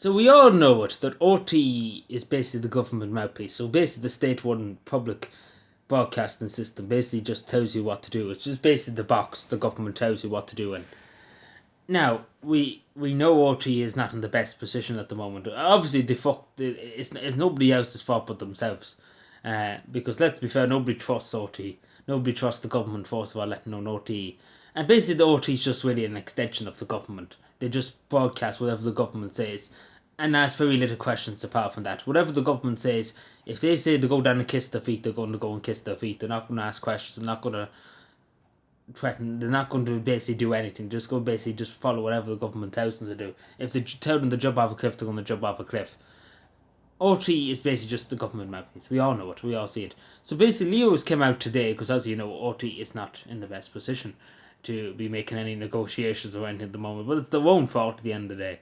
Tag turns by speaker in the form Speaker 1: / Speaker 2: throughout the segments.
Speaker 1: So we all know it, that RT is basically the government mouthpiece. So basically the state-run public broadcasting system basically just tells you what to do. It's just basically the box the government tells you what to do in. Now, we know RT is not in the best position at the moment. Obviously, it's nobody else's fault but themselves. Because let's be fair, nobody trusts RT. Nobody trusts the government, first of all, letting know RT. And basically, the RT is just really an extension of the government. They just broadcast whatever the government says and ask very little questions apart from that. Whatever the government says, if they say to go down and kiss their feet, they're going to go and kiss their feet. They're not going to ask questions. They're not going to threaten. They're not going to basically do anything. Just go basically just follow whatever the government tells them to do. If they tell them to jump off a cliff, they're going to jump off a cliff. RT is basically just the government mouthpiece. We all know it. We all see it. So basically, Leo's came out today because, as you know, RT is not in the best position to be making any negotiations or anything at the moment. But it's their own fault at the end of the day.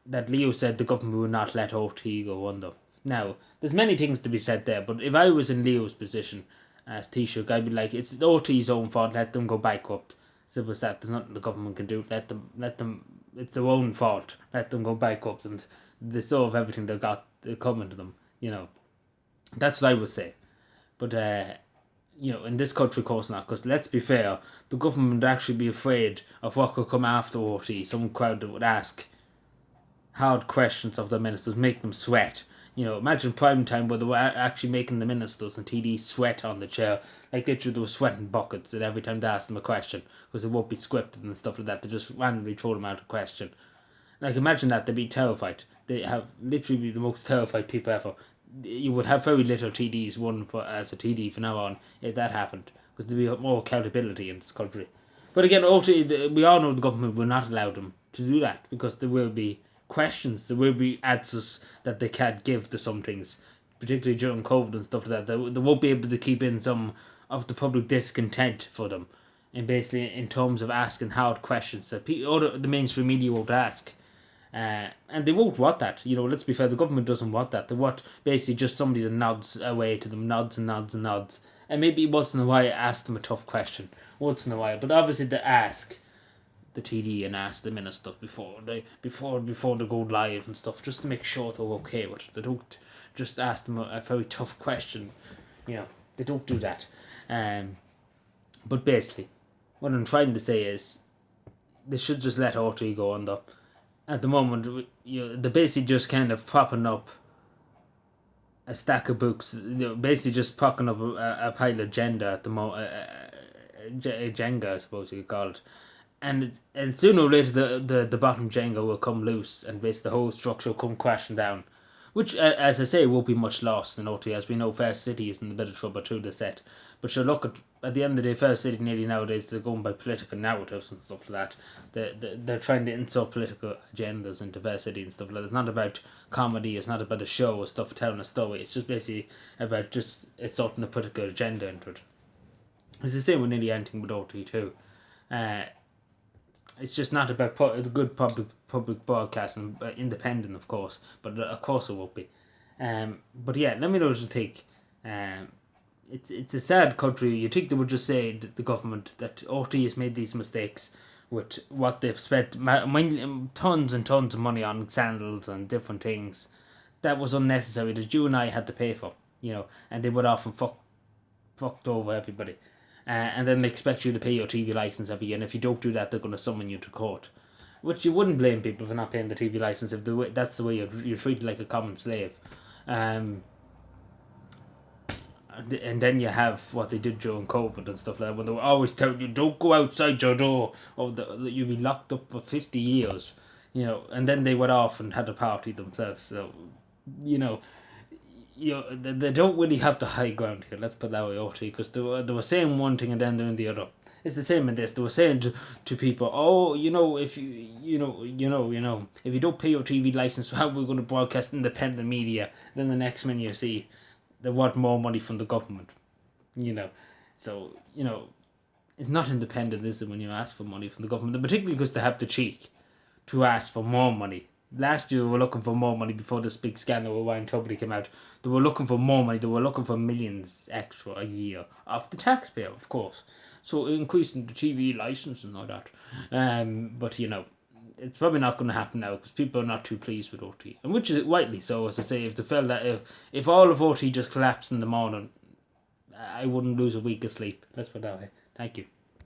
Speaker 1: That Leo said the government would not let RT go under. Now, there's many things to be said there, but if I was in Leo's position as Taoiseach, I'd be like, it's RT's own fault, let them go bankrupt. Simple as that. There's nothing the government can do. Let them, it's their own fault. Let them go bankrupt and they solve everything they got coming to them, That's what I would say. But, in this country, of course not, because let's be fair, the government would actually be afraid of what could come after RT. Some crowd that would ask hard questions of the ministers, make them sweat. Imagine prime time where they were actually making the ministers and TDs sweat on the chair. Like literally they were sweating buckets and every time they asked them a question, because it won't be scripted and stuff like that, they just randomly throw them out a question. Like imagine that, they'd be terrified. They have literally be the most terrified people ever. You would have very little TDs run for as a TD from now on if that happened, because there'd be more accountability in this country. But again, ultimately, we all know the government will not allow them to do that, because there will be questions, there will be answers that they can't give to some things, particularly during COVID and stuff like that. They won't be able to keep in some of the public discontent for them, and basically in terms of asking hard questions that the mainstream media won't ask. And they won't want that. Let's be fair, the government doesn't want that. They want basically just somebody that nods away to them, nods and nods and nods. And maybe once in a while ask them a tough question. Once in a while. But obviously they ask the TD and ask them and stuff before they go live and stuff, just to make sure they're okay with it. They don't just ask them a very tough question. They don't do that. But basically, what I'm trying to say is they should just let RT go under. At the moment, they're basically just kind of propping up a stack of books. Basically just propping up a pile of Jenga at the moment. Jenga, I suppose you could call it. And sooner or later, the bottom Jenga will come loose, and basically the whole structure will come crashing down. Which, as I say, won't be much lost in OT, as we know Fair City is in a bit of trouble through the set. But sure, look, at the end of the day, Fair City nearly nowadays, they're going by political narratives and stuff like that. They're trying to insert political agendas into Fair City and stuff like that. It's not about comedy, it's not about a show or stuff telling a story. It's just basically about just inserting a political agenda into it. It's the same with nearly anything with OT too. It's just not about good public broadcasting, independent of course, but of course it won't be. But yeah, let me know what you think. It's a sad country. You think they would just say, the government, that RT has made these mistakes with what they've spent tons and tons of money on sandals and different things that was unnecessary, that you and I had to pay for, and they would often fucked over everybody. And then they expect you to pay your TV license every year, and if you don't do that, they're going to summon you to court. Which you wouldn't blame people for not paying the TV license if that's the way you're treated like a common slave. And then you have what they did during COVID and stuff like that, when they were always telling you, don't go outside your door, or you'll be locked up for 50 years, and then they went off and had a party themselves. So, they don't really have the high ground here, let's put that way, OT, because they were saying one thing and then doing the other. It's the same in this. They were saying to people, if if you don't pay your TV license, how are we going to broadcast independent media? Then the next minute you see they want more money from the government. So, it's not independent, is it, when you ask for money from the government, and particularly because they have the cheek to ask for more money. Last year they were looking for more money before this big scandal with Ryan Tubridy came out. They were looking for more money. They were looking for millions extra a year off the taxpayer, of course. So increasing the TV license and all that. But it's probably not going to happen now because people are not too pleased with OT, and which is rightly so. As I say, if they felt that if all of OT just collapsed in the morning, I wouldn't lose a week of sleep. Let's put it that way. Thank you.